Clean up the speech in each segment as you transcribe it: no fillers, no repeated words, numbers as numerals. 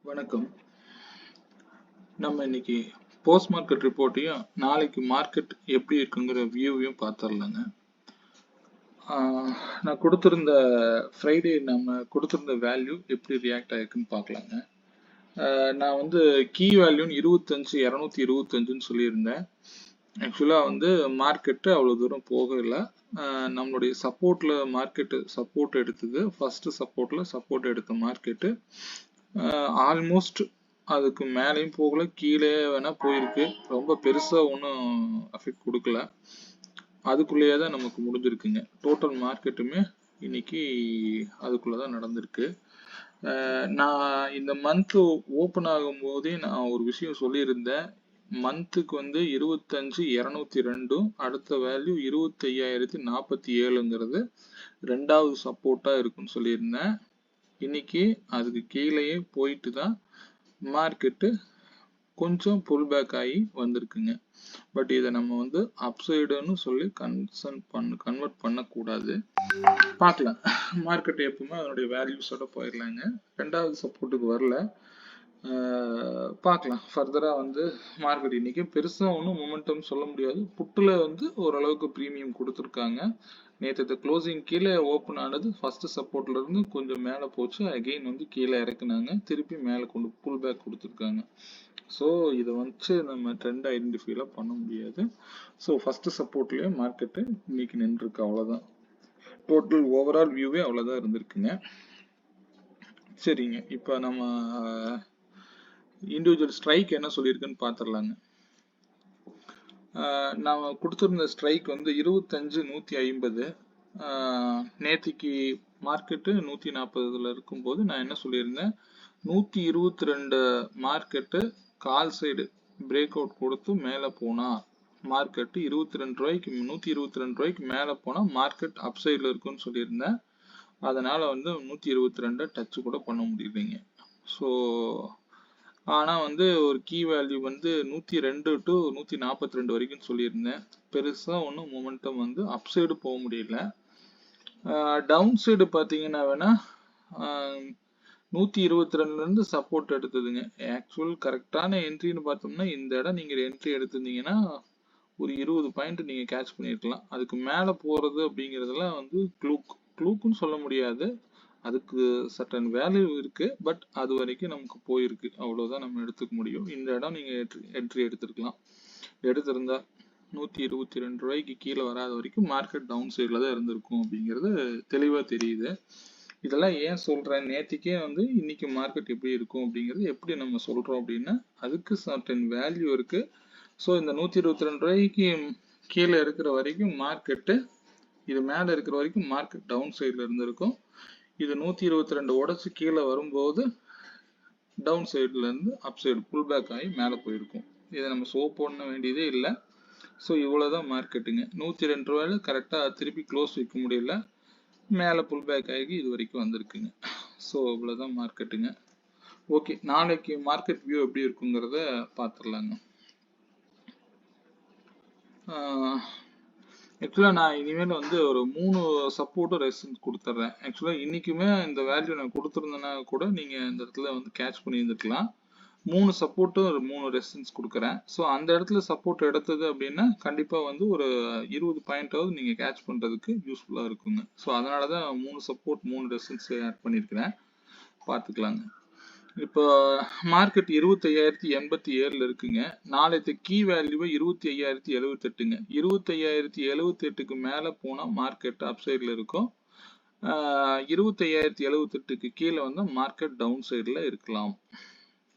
வணக்கம். நம்ம இன்னைக்கு போஸ்ட் மார்க்கெட் ரிப்போர்ட்டையும் நாளைக்கு மார்க்கெட் எப்படி இருக்குங்கிற வியூவையும் பார்த்துடலாங்க. நான் கொடுத்துருந்த ஃப்ரைடே நம்ம கொடுத்துருந்த வேல்யூ எப்படி ரியாக்ட் ஆயிருக்குன்னு பார்க்கலாங்க. நான் வந்து கீ வேல்யூன்னு 25225 சொல்லியிருந்தேன். ஆக்சுவலாக மார்க்கெட்டு அவ்வளோ தூரம் போகலை. நம்மளுடைய மார்க்கெட்டு சப்போர்ட் எடுத்தது. ஃபர்ஸ்ட் சப்போர்ட் எடுத்த மார்க்கெட்டு ஆல்மோஸ்ட் அதுக்கு மேலேயும் போகல, கீழே வேணா போயிருக்கு. ரொம்ப பெருசா ஒன்றும் அஃபெக்ட் கொடுக்கல. அதுக்குள்ளேயே தான் நமக்கு முடிஞ்சிருக்குங்க. டோட்டல் மார்க்கெட்டுமே இன்னைக்கு அதுக்குள்ளதான் நடந்திருக்கு. நான் இந்த மந்த் ஓப்பன் ஆகும் போதே நான் ஒரு விஷயம் சொல்லியிருந்தேன். மந்த்துக்கு 25,202, அடுத்த வேல்யூ 25,047ங்கிறது ரெண்டாவது சப்போர்ட்டா இருக்குன்னு சொல்லியிருந்தேன். இன்னைக்கு அதுக்கு கீழேயே போயிட்டு தான் மார்க்கெட்டு கொஞ்சம் புல் பேக் ஆகி வந்திருக்குங்க. பட் இதை நம்ம அப்சைடுன்னு சொல்லி கன்வெர்ட் பண்ணக்கூடாது. பார்க்கலாம், மார்க்கெட் எப்பவுமே அதனுடைய வேல்யூஸோட போயிடலாங்க. ரெண்டாவது சப்போர்ட்டுக்கு வரல. பார்க்கலாம் ஃபர்தரா மார்க்கெட் இன்னைக்கு பெருசா ஒன்றும் மொமெண்டம் சொல்ல முடியாது. புட்டுல ஓரளவுக்கு ப்ரீமியம் கொடுத்துருக்காங்க. நேற்று க்ளோசிங் கீழே ஓப்பன் ஆனது ஃபர்ஸ்ட் சப்போர்ட்ல இருந்து கொஞ்சம் மேலே போச்சு. அகெயின் கீழே இறக்குனாங்க, திருப்பி மேலே கொண்டு புல் பேக் கொடுத்துருக்காங்க. ஸோ இதை நம்ம ட்ரெண்ட் ஐடென்டிஃபைலாம் பண்ண முடியாது. ஸோ ஃபர்ஸ்ட் சப்போர்ட்லயே மார்க்கெட்டு இன்னைக்கு நின்றுருக்கு, அவ்வளோதான். டோட்டல் ஓவரால் வியூவே அவ்வளோதான் இருந்திருக்குங்க. சரிங்க, இப்போ நம்ம இண்டிவிஜுவல் ஸ்ட்ரைக் என்ன சொல்லியிருக்குன்னு பார்த்துடலாங்க. நான் கொடுத்துருந்த ஸ்ட்ரைக் 25,150. நேற்றுக்கு மார்க்கெட்டு 140 இருக்கும்போது நான் என்ன சொல்லியிருந்தேன், 122 market call side break out கொடுத்து மேலே போனா மார்க்கெட்டு 122 ரூபாய்க்கு மேலே போனா மார்க்கெட் அப் சைடில் இருக்குன்னு சொல்லியிருந்தேன். அதனால 122 டச் கூட பண்ண முடியலைங்க. ஸோ ஆனால் ஒரு கீ வேல்யூ 102 to 142 வரைக்கும் சொல்லியிருந்தேன். பெருசாக ஒன்றும் மொமெண்டம் அப் சைடு போக முடியல. டவுன் சைடு பார்த்தீங்கன்னா வேணா 122லேருந்து சப்போர்ட் எடுத்ததுங்க. ஆக்சுவல் கரெக்டான என்ட்ரின்னு பார்த்தோம்னா இந்த இடம் நீங்கள் என்ட்ரி எடுத்திருந்தீங்கன்னா ஒரு 20 பாயிண்ட் நீங்கள் கேட்ச் பண்ணியிருக்கலாம். அதுக்கு மேலே போகிறது அப்படிங்கிறதெல்லாம் க்ளூக்குன்னு சொல்ல முடியாது. அதுக்கு சர்டன் வேல்யூ இருக்கு, பட் அது வரைக்கும் நமக்கு போயிருக்கு, அவ்வளவுதான் நம்ம எடுத்துக்க முடியும். இந்த இடம் நீங்க என்ட்ரி எடுத்திருக்கலாம். எடுத்திருந்தா 122 ரூபாய்க்கு கீழே வராத வரைக்கும் மார்க்கெட் டவுன் சைட்ல தான் இருந்திருக்கும் அப்படிங்கிறது தெளிவா தெரியுது. இதெல்லாம் ஏன் சொல்றேன், நேற்றுக்கே இன்னைக்கு மார்க்கெட் எப்படி இருக்கும் அப்படிங்கிறது எப்படி நம்ம சொல்றோம் அப்படின்னா அதுக்கு சர்டன் வேல்யூ இருக்கு. ஸோ இந்த 122 ரூபாய்க்கு கீழே இருக்கிற வரைக்கும் மார்க்கெட்டு, இது மேலே இருக்கிற வரைக்கும் மார்க்கெட் டவுன் சைட்ல இருந்திருக்கும். இது 122 உடச்சு கீழே வரும்போது டவுன் சைட்ல இருந்து அப் சைடு புல் பேக் ஆகி மேலே போயிருக்கும். இதை நம்ம ஷோ பண்ண வேண்டியதே இல்லை. ஸோ இவ்வளோதான் மார்க்கெட்டுங்க. 102 ரூபாயில கரெக்டாக திருப்பி க்ளோஸ் வைக்க முடியல, மேலே புல் பேக் ஆகி இது வரைக்கும் வந்திருக்குங்க. ஸோ இவ்வளோதான் மார்க்கெட்டுங்க. ஓகே, நாளைக்கு மார்க்கெட் வியூ எப்படி இருக்குங்கிறத பார்த்துடலாங்க. ஆக்சுவலாக நான் இனிமேல் ஒரு 3 சப்போர்ட்டும் ரெசிஸ்டன்ஸ் கொடுத்துட்றேன். ஆக்சுவலாக இன்றைக்குமே இந்த வேல்யூ நான் கொடுத்துருந்தேன்னா கூட நீங்கள் இந்த இடத்துல கேட்ச் பண்ணியிருந்துருக்கலாம். 3 சப்போர்ட்டும் 3 ரெசிஸ்டன்ஸ் கொடுக்குறேன். ஸோ அந்த இடத்துல சப்போர்ட் எடுத்தது அப்படின்னா கண்டிப்பாக ஒரு 20 பாயிண்டாவது நீங்கள் கேட்ச் பண்ணுறதுக்கு யூஸ்ஃபுல்லாக இருக்குங்க. ஸோ அதனால தான் 3 சப்போர்ட் 3 ரெசிஸ்டன்ஸ் ஆட் பண்ணியிருக்கிறேன். பார்த்துக்கலாங்க. இப்போ மார்க்கெட் 25,087 இருக்குங்க. நாளைக்கு கீ வேல்யூவை 25,078ங்க. 25,078க்கு மேல போனா மார்க்கெட் அப் சைட்ல இருக்கும். 25,078க்கு கீழே மார்க்கெட் டவுன் சைட்ல இருக்கலாம்.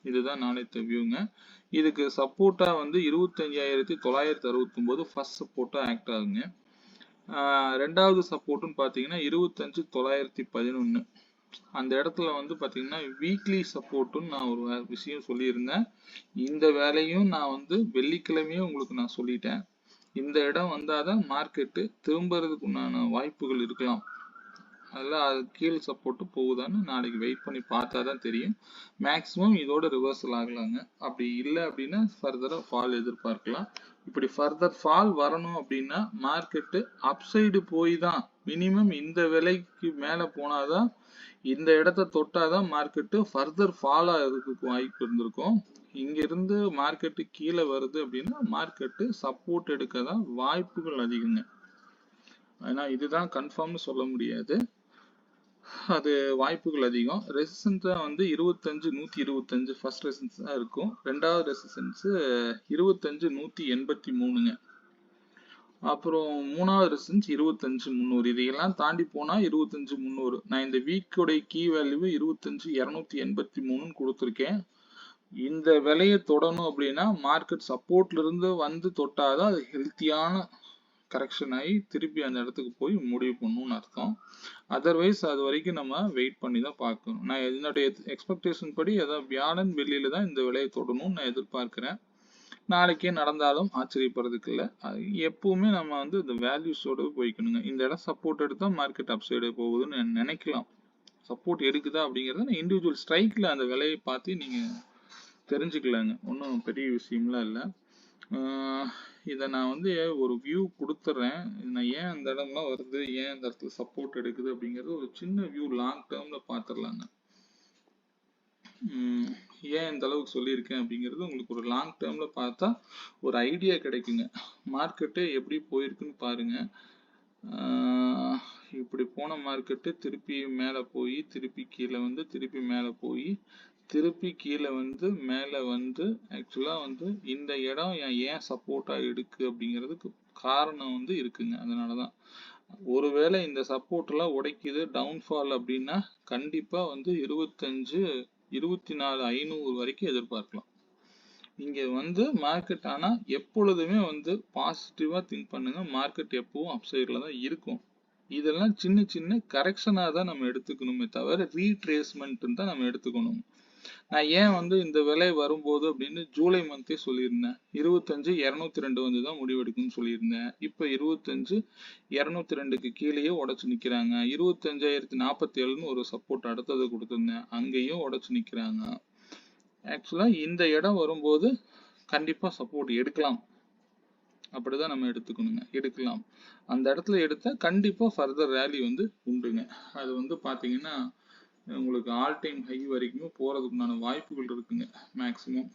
இதுதான் நாளைக்கு வியூங்க. இதுக்கு சப்போர்ட்டா 25,969 ஃபர்ஸ்ட் சப்போர்ட்டா ஆக்ட் ஆகுங்க. ரெண்டாவது சப்போர்ட்னு பாத்தீங்கன்னா 25,911. அந்த இடத்துல பாத்தீங்கன்னா வீக்லி சப்போர்ட்னு நான் ஒரு விஷயம் சொல்லியிருந்தேன். இந்த வேலையும் நான் வெள்ளிக்கிழமையே உங்களுக்கு நான் சொல்லிட்டேன். இந்த இடம் வந்தாதான் மார்க்கெட்டு திரும்புறதுக்கு உண்டான வாய்ப்புகள் இருக்கலாம். அதெல்லாம் அது கீழ் சப்போர்ட் போகுதான்னு நாளைக்கு வெயிட் பண்ணி பார்த்தா தான் தெரியும். மேக்ஸிமம் இதோட ரிவர்சல் ஆகலாங்க. அப்படி இல்லை அப்படின்னா ஃபர்தரா ஃபால் எதிர்பார்க்கலாம். இப்படி ஃபர்தர் ஃபால் வரணும் அப்படின்னா மார்க்கெட்டு அப்சைடு போய் தான் மினிமம் இந்த விலைக்கு மேலே போனாதான் இந்த இடத்த தொட்டாதான் மார்க்கெட் ஃபர்தர் ஃபால் ஆகிறதுக்கு வாய்ப்பு இருந்திருக்கும். இங்க இருந்து மார்க்கெட் கீழே வருது அப்படின்னா மார்க்கெட் சப்போர்ட் எடுக்க தான் வாய்ப்புகள் அதிகங்க. ஆனா இதுதான் கன்ஃபார்ம்னு சொல்ல முடியாது, அது வாய்ப்புகள் அதிகம். ரெசிஸ்டன்ஸ் வந்து 25 125 ஃபர்ஸ்ட் ரெசிஸ்டன்ஸ் தான் இருக்கும். ரெண்டாவது ரெசிஸ்டன்ஸ் 25 183ங்க. அப்புறம் மூணாவது ரெசிஸ்டன்ஸ் 25 300. இதையெல்லாம் தாண்டி போனா 25 300. நான் இந்த வீக்கோடைய கீ வேல்யூ 25 283 கொடுத்துருக்கேன். இந்த விலையை தொடணும் அப்படின்னா மார்க்கெட் சப்போர்ட்ல இருந்து வந்து தொட்டாதான் அது ஹெல்த்தியான கரெக்ஷன் ஆகி திருப்பி அந்த இடத்துக்கு போய் முடிவு பண்ணணும்னு அர்த்தம். அதர்வைஸ் அது வரைக்கும் நம்ம வெயிட் பண்ணி தான் பார்க்கணும். நான் என்னுடைய எக்ஸ்பெக்டேஷன் படி அதாவது வியாழன் வெள்ளியில தான் இந்த விலையை தொடணும்னு நான் எதிர்பார்க்கிறேன். நாளைக்கே நடந்தாலும் ஆச்சரியப்படுறதுக்கு இல்லை. எப்பவுமே நம்ம வந்து இந்த வேல்யூஸோட போய்க்கணுங்க. இந்த இடம் சப்போர்ட் எடுத்தா மார்க்கெட் அப்சைடு போகுதுன்னு நினைக்கலாம். சப்போர்ட் எடுக்குதா அப்படிங்கறத இண்டிவிஜுவல் ஸ்ட்ரைக்ல அந்த விலையை பார்த்து நீங்க தெரிஞ்சுக்கலாங்க. ஒன்றும் பெரிய விஷயம்லாம் இல்லை. இதை நான் வந்து ஒரு வியூ கொடுத்துட்றேன். நான் ஏன் அந்த இடம்லாம் வருது, ஏன் அந்த இடத்துல சப்போர்ட் எடுக்குது அப்படிங்கிறது ஒரு சின்ன வியூ லாங் டேர்ம்ல பார்த்துடலாங்க. ஏன் இந்த அளவுக்கு சொல்லியிருக்கேன் அப்படிங்கிறது உங்களுக்கு ஒரு லாங் டேர்ம்ல பார்த்தா ஒரு ஐடியா கிடைக்குங்க. மார்க்கெட்டு எப்படி போயிருக்குன்னு பாருங்க. இப்படி போன மார்க்கெட்டு திருப்பி மேலே போய் திருப்பி கீழே வந்து திருப்பி மேலே போய் திருப்பி கீழே வந்து மேலே வந்து ஆக்சுவலாக வந்து இந்த இடம் ஏன் சப்போர்ட்டாக எடுக்கு அப்படிங்கிறதுக்கு காரணம் வந்து இருக்குங்க. அதனால தான் ஒருவேளை இந்த சப்போர்ட்லாம் உடைக்குது டவுன்ஃபால் அப்படின்னா கண்டிப்பாக வந்து 24,500 வரைக்கும் எதிர்பார்க்கலாம். இங்கே வந்து மார்க்கெட் ஆனால் எப்பொழுதுமே வந்து பாசிட்டிவாக திங்க் பண்ணுங்க. மார்க்கெட் எப்பவும் அப்சைடில் தான் இருக்கும். இதெல்லாம் சின்ன சின்ன கரெக்ஷனாக தான் நம்ம எடுத்துக்கணுமே தவிர ரீட்ரேஸ்மெண்ட் தான் நம்ம எடுத்துக்கணும். நான் ஏன் வந்து இந்த விலை வரும்போது அப்படின்னு ஜூலை மந்தே சொல்லியிருந்தேன். 25 202 வந்து தான் முடிவெடுக்குன்னு சொல்லியிருந்தேன். இப்போ 25 202க்கு கீழேயே உடச்சு நிற்கிறாங்க. 25,047ன்னு ஒரு சப்போர்ட் அடுத்தது கொடுத்துருந்தேன், அங்கேயும் உடச்சு நிற்கிறாங்க. ஆக்சுவலாக இந்த இடம் வரும்போது கண்டிப்பாக சப்போர்ட் எடுக்கலாம். அப்படிதான் நம்ம எடுத்துக்கணுங்க. எடுக்கலாம். அந்த இடத்துல எடுத்தா கண்டிப்பாக ஃபர்தர் ரேலி வந்து உண்டுங்க. அது வந்து பார்த்தீங்கன்னா உங்களுக்கு ஆல் டைம் ஹை வரைக்குமே போறதுக்குண்டான வாய்ப்புகள் இருக்குங்க. மேக்சிமம்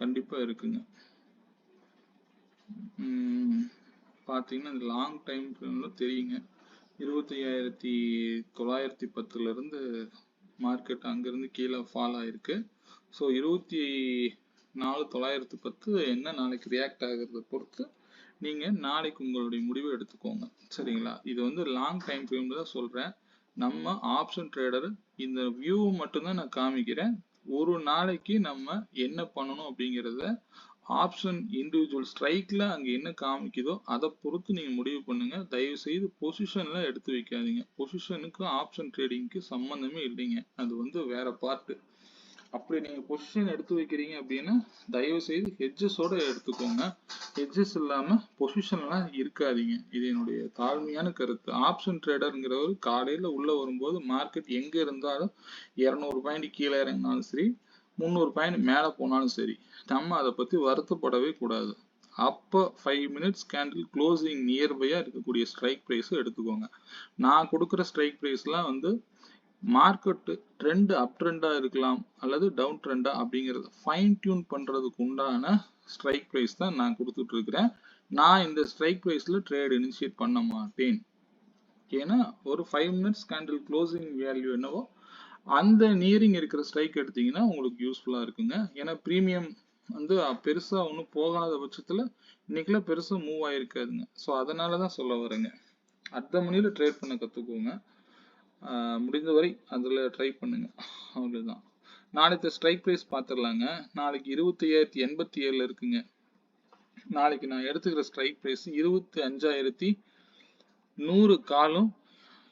கண்டிப்பா இருக்குங்க. பார்த்தீங்கன்னா இந்த லாங் டைம் ஃப்ரேம்ல தெரியுங்க. 25,910 இருந்து மார்க்கெட் அங்கிருந்து கீழே ஃபால் ஆயிருக்கு. ஸோ 24,910 என்ன நாளைக்கு ரியாக்ட் ஆகுறத பொறுத்து நீங்க நாளைக்கு உங்களுடைய முடிவை எடுத்துக்கோங்க. சரிங்களா? இது வந்து லாங் டைம் ஃப்ரேம்ல தான் சொல்றேன். நம்ம ஆப்ஷன் ட்ரேடர் இந்த வியூ மட்டும்தான் நான் காமிக்கிறேன். ஒரு நாளைக்கு நம்ம என்ன பண்ணணும் அப்படிங்கிறத ஆப்ஷன் இண்டிவிஜுவல் ஸ்ட்ரைக்ல அங்க என்ன காமிக்குதோ அதை பொறுத்து நீங்க முடிவு பண்ணுங்க. தயவு செய்து பொசிஷன்ல எடுத்து வைக்காதீங்க. பொசிஷனுக்கு ஆப்ஷன் ட்ரேடிங்க்கு சம்பந்தமே இல்லைங்க. அது வந்து வேற பார்ட். அப்படி நீங்க பொசிஷன் எடுத்து வைக்கிறீங்க அப்படின்னா தயவு செய்து ஹெட்ஜஸோட எடுத்துக்கோங்க. ஹெட்ஜஸ் இல்லாம பொசிஷன்லாம் இருக்காதீங்க. இது என்னுடைய தாழ்மையான கருத்து. ஆப்ஷன் ட்ரேடர்ங்கிறவர் காலையில உள்ள வரும்போது மார்க்கெட் எங்க இருந்தாலும் 200 பாயிண்ட் கீழே இறங்கினாலும் சரி, 300 பாயிண்ட் மேல போனாலும் சரி, நம்ம அதை பத்தி வருத்தப்படவே கூடாது. அப்போ 5 மினிட்ஸ் கேண்டில் க்ளோசிங் நியர்பையா இருக்கக்கூடிய ஸ்ட்ரைக் ப்ரைஸ் எடுத்துக்கோங்க. நான் கொடுக்குற ஸ்ட்ரைக் ப்ரைஸ்லாம் வந்து மார்க்கெட் ட்ரெண்ட் அப் ட்ரெண்டா இருக்கலாம் அல்லது டவுன் ட்ரெண்டா அப்படிங்கறத ஃபைன் டியூன் பண்றதுக்கு உண்டான ஸ்ட்ரைக் பிரைஸ் தான் நான் கொடுத்துட்டு இருக்கிறேன். நான் இந்த ஸ்ட்ரைக் பிரைஸ்ல ட்ரேட் இனிஷியேட் பண்ண மாட்டேன். ஏன்னா ஒரு 5 மினிட்ஸ் கேண்டில் க்ளோசிங் வேல்யூ என்னவோ அந்த நியரிங் இருக்கிற ஸ்ட்ரைக் எடுத்தீங்கன்னா உங்களுக்கு யூஸ்ஃபுல்லா இருக்குங்க. ஏன்னா ப்ரீமியம் வந்து பெருசா ஒன்றும் போகாத பட்சத்துல இன்னைக்குல பெருசா மூவ் ஆயிருக்காதுங்க. ஸோ அதனாலதான் சொல்ல வரேங்க. அடுத்த மணியில ட்ரேட் பண்ண கத்துக்கோங்க. முடிந்தவரை அதில் ட்ரை பண்ணுங்க. அவ்வளோதான். நாளைக்கு ஸ்ட்ரைக் ப்ரைஸ் பார்த்துடலாங்க. நாளைக்கு 25,087 இருக்குங்க. நாளைக்கு நான் எடுத்துக்கிற ஸ்ட்ரைக் ப்ரைஸ் 25,100 காலும்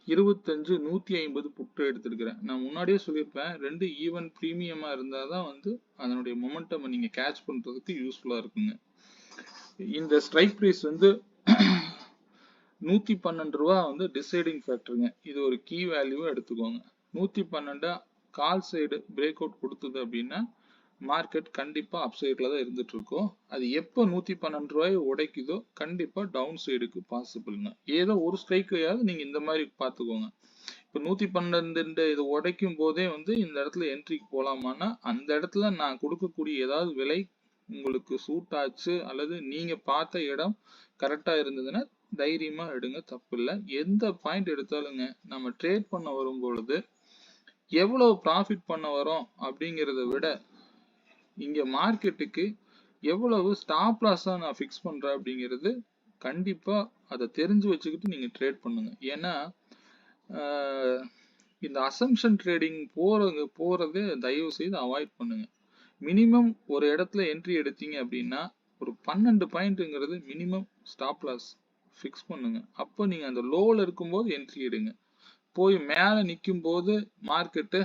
25,150 புட்டு எடுத்துருக்கிறேன். நான் முன்னாடியே சொல்லியிருப்பேன், 2 ஈவன் ப்ரீமியமா இருந்தால் தான் வந்து அதனுடைய மொமெண்டம் நீங்கள் கேட்ச் பண்ணுறதுக்கு யூஸ்ஃபுல்லாக இருக்குங்க. இந்த ஸ்ட்ரைக் ப்ரைஸ் வந்து 112 ரூபா வந்து டிசைடிங் ஃபேக்டருங்க. இது ஒரு கீ வேல்யூவை எடுத்துக்கோங்க. 112 கால் சைடு பிரேக் அவுட் கொடுத்தது அப்படின்னா மார்க்கெட் கண்டிப்பா அப் சைட்ல தான் இருந்துட்டு இருக்கும். அது எப்போ 112 ரூபாய் உடைக்குதோ கண்டிப்பா டவுன் சைடுக்கு பாசிபிள்ங்க. ஏதோ ஒரு ஸ்ட்ரைக்கையாவது நீங்க இந்த மாதிரி பார்த்துக்கோங்க. இப்போ 112 இது உடைக்கும் போதே வந்து இந்த இடத்துல என்ட்ரிக்கு போகலாமான்னா அந்த இடத்துல நான் கொடுக்கக்கூடிய ஏதாவது விலை உங்களுக்கு சூட் ஆச்சு அல்லது நீங்க பார்த்த இடம் கரெக்டா இருந்ததுன்னா தைரியமா எடுங்க, தப்பு இல்லை. எந்த பாயிண்ட் எடுத்தாலுங்க நம்ம ட்ரேட் பண்ண வரும் பொழுது எவ்வளவு ப்ராஃபிட் பண்ண வரோம் அப்படிங்கிறத விட இங்க மார்க்கெட்டுக்கு எவ்வளவு ஸ்டாப் லாஸா நான் ஃபிக்ஸ் பண்றேன் அப்படிங்கிறது கண்டிப்பா அதை தெரிஞ்சு வச்சுக்கிட்டு நீங்க ட்ரேட் பண்ணுங்க. ஏன்னா இந்த அசம்ஷன் ட்ரேடிங் போறதே தயவு செய்து அவாய்ட் பண்ணுங்க. மினிமம் ஒரு இடத்துல என்ட்ரி எடுத்தீங்க அப்படின்னா ஒரு 12 பாயிண்ட்ங்கிறது மினிமம் ஸ்டாப் லாஸ் ஃபிக்ஸ் பண்ணுங்க. அப்போ நீங்க அந்த லோல இருக்கும்போது என்ட்ரி எடுங்க. போய் மேல நிற்கும் போது மார்க்கெட்டு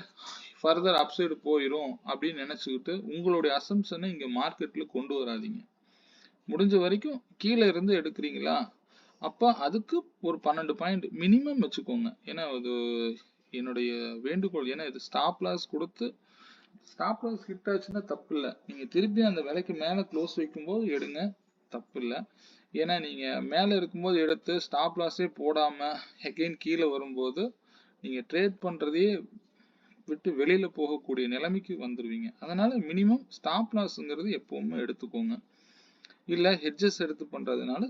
ஃபர்தர் அப்சைடு போயிடும் அப்படின்னு நினைச்சுக்கிட்டு உங்களுடைய அசம்ஷனை இங்க மார்க்கெட்ல கொண்டு வராதீங்க. முடிஞ்ச வரைக்கும் கீழே இருந்து எடுக்கிறீங்களா அப்ப அதுக்கு ஒரு 12 பாயிண்ட் மினிமம் வச்சுக்கோங்க. ஏன்னா அது என்னுடைய வேண்டுகோள். ஏன்னா இது ஸ்டாப் லாஸ் கொடுத்து ஸ்டாப் லாஸ் ஹிட் ஆச்சுன்னா தப்பு இல்லை. நீங்க திருப்பி அந்த விலைக்கு மேல க்ளோஸ் வைக்கும்போது எடுங்க, தப்பு இல்லை. ஏன்னா நீங்க மேல இருக்கும்போது எடுத்து ஸ்டாப் லாஸே போடாம அகைன் கீழே வரும்போது நீங்க ட்ரேட் பண்றதையே விட்டு வெளியில போகக்கூடிய நிலைமைக்கு வந்துருவீங்க. அதனால மினிமம் ஸ்டாப் லாஸ்ங்கிறது எப்பவுமே எடுத்துக்கோங்க. இல்ல ஹெட்ஜஸ் எடுத்து பண்றதுனால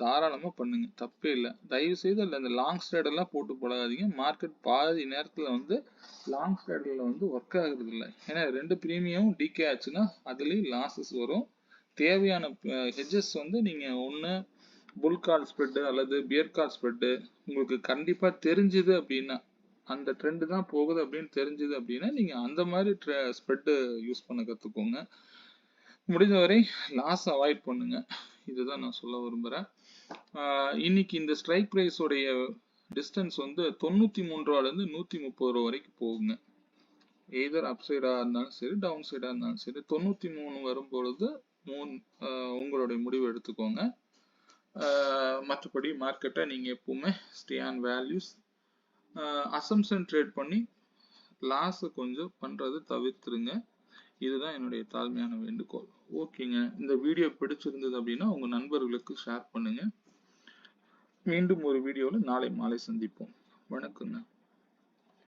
தாராளமா பண்ணுங்க, தப்பே இல்லை. தயவு செய்து அல்ல இந்த லாங் ஸ்ட்ரைட் எல்லாம் போட்டு போடாதீங்க. மார்க்கெட் பாதி நேரத்துல வந்து லாங் ஸ்ட்ரைட்ல வந்து ஒர்க் ஆகுறது இல்லை. ஏன்னா 2 பிரீமியம் டிகே ஆச்சுன்னா அதுலயும் லாசஸ் வரும். தேவையான ஹெட்ஜஸ் வந்து நீங்க ஒண்ணு புல் கால் ஸ்ப்ரெட் அல்லது பியர் கால் ஸ்ப்ரெட் உங்களுக்கு கண்டிப்பா தெரிஞ்சுது அப்படின்னா, அந்த ட்ரெண்ட் தான் போகுது அப்படின்னு தெரிஞ்சுது அப்படின்னா நீங்க அந்த மாதிரி ஸ்ப்ரெட் யூஸ் பண்ண கத்துக்கோங்க. முடிந்தவரை லாஸ் அவாய்ட் பண்ணுங்க. இதுதான் நான் சொல்ல விரும்புறேன். இன்னைக்கு இந்த ஸ்ட்ரைக் பிரைஸ் உடைய டிஸ்டன்ஸ் வந்து 93 ரூபால இருந்து 130 ரூபா வரைக்கும் போகுங்க. எய்தர் அப்சைடா இருந்தாலும் சரி டவுன் சைடா இருந்தாலும் சரி 93 வரும்பொழுது உங்களுடைய முடிவு எடுத்துக்கோங்க. மற்றபடி மார்க்கெட்டை நீங்க எப்பவுமே stay on values. Assumption trade பண்ணி லாஸை கொஞ்சம் பண்றது தவிர்த்துருங்க. இதுதான் என்னுடைய தாழ்மையான வேண்டுகோள். ஓகேங்க, இந்த வீடியோ பிடிச்சிருந்தது அப்படின்னா உங்க நண்பர்களுக்கு ஷேர் பண்ணுங்க. மீண்டும் ஒரு வீடியோவில் நாளை மாலை சந்திப்போம். வணக்கங்க.